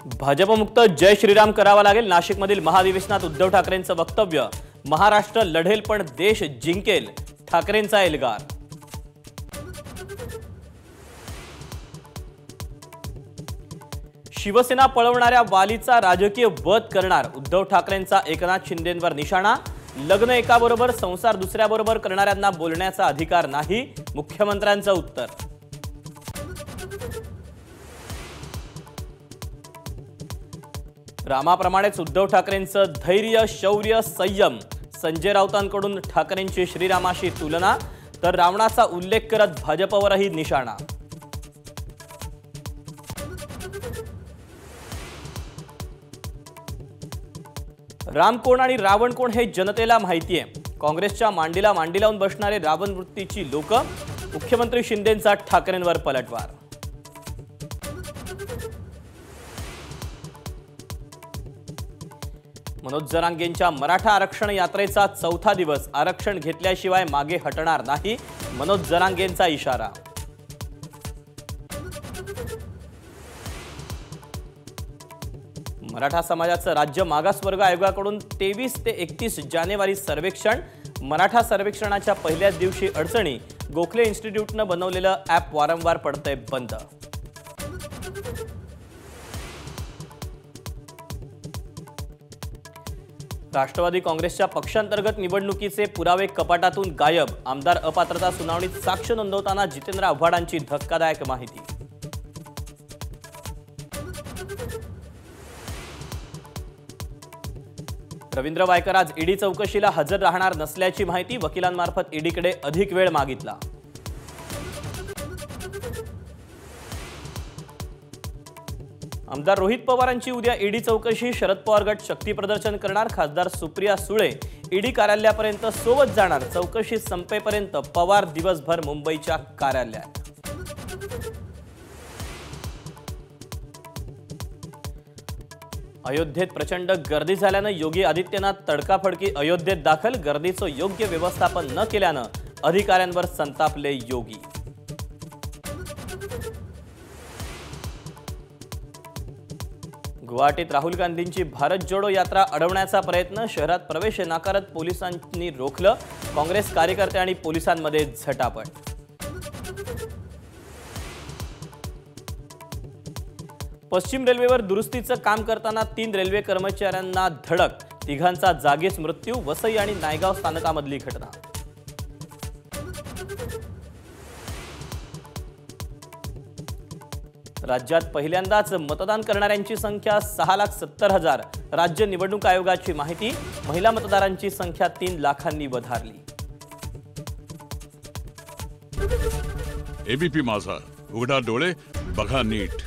भाजपमुक्त जय श्रीराम करावा लागेल। नाशिकमधील महाधिवेशनात उद्धव ठाकरेंचं वक्तव्य। महाराष्ट्र लढेल पण देश जिंकेल, ठाकरेंचा एल्गार। शिवसेना पळवणाऱ्या वालीचा राजकीय वध करणार, उद्धव ठाकरेंचा एकनाथ शिंदेंवर निशाणा। लग्न एकाबरोबर संसार दुसऱ्याबरोबर करणाऱ्यांना बोलण्याचा अधिकार नाही, मुख्यमंत्र्यांचं उत्तर। रामाप्रमाणेच उद्धव ठाकरेंचं धैर्य, शौर्य, संयम। संजय राऊतांकडून ठाकरेंची श्रीरामाशी तुलना, तर रावणाचा उल्लेख करत भाजपवरही निशाणा। राम कोण आणि रावण कोण हे जनतेला माहिती आहे। काँग्रेसच्या मांडीला मांडी लावून बसणारे रावण वृत्तीची लोक। मुख्यमंत्री शिंदेंचा ठाकरेंवर पलटवार। मनोज जरांगेंच्या मराठा आरक्षण यात्रेचा चौथा दिवस। आरक्षण घेतल्याशिवाय मागे हटणार नाही, मनोज जरांगेंचा इशारा। मराठा समाजाचं राज्य मागासवर्ग आयोगाकडून 23 ते 31 जानेवारी सर्वेक्षण। मराठा सर्वेक्षणाच्या पहिल्याच दिवशी अडचणी। गोखले इन्स्टिट्यूटनं बनवलेलं ॲप वारंवार पडतंय बंद। राष्ट्रवादी काँग्रेसच्या पक्षांतर्गत निवडणुकीचे पुरावे कपाटातून गायब। आमदार अपात्रता सुनावणीत साक्ष नोंदवताना जितेंद्र आव्हाडांची धक्कादायक माहिती। रवींद्र वायकर आज ईडी चौकशीला हजर राहणार नसल्याची माहिती। वकिलांमार्फत ईडीकडे अधिक वेळ मागितला। आमदार रोहित पवारांची उद्या ईडी चौकशी। शरद पवार गट शक्ती प्रदर्शन करणार। खासदार सुप्रिया सुळे ईडी कार्यालयापर्यंत सोबत जाणार। चौकशी संपेपर्यंत पवार दिवसभर मुंबईच्या कार्यालयात। अयोध्येत प्रचंड गर्दी झाल्यानं योगी आदित्यनाथ तडकाफडकी अयोध्येत दाखल। गर्दीचं योग्य व्यवस्थापन न केल्यानं अधिकाऱ्यांवर संतापले योगी। गुवाहाटीत राहुल गांधींची भारत जोडो यात्रा अडवण्याचा प्रयत्न। शहरात प्रवेश नाकारत पोलिसांनी रोखलं। काँग्रेस कार्यकर्ते आणि पोलिसांमध्ये झटापट। पश्चिम रेल्वेवर दुरुस्तीचं काम करताना 3 रेल्वे कर्मचाऱ्यांना धडक। तिघांचा जागीच मृत्यू। वसई आणि नायगाव स्थानकामधली घटना। राज्यात पहिल्यांदाच मतदान करणाऱ्यांची संख्या 6,70,000। राज्य निवडणूक आयोगाची माहिती। महिला मतदारांची संख्या 3 लाखांनी वधारली। एबीपी माझा, उघडा डोळे बघा नीट।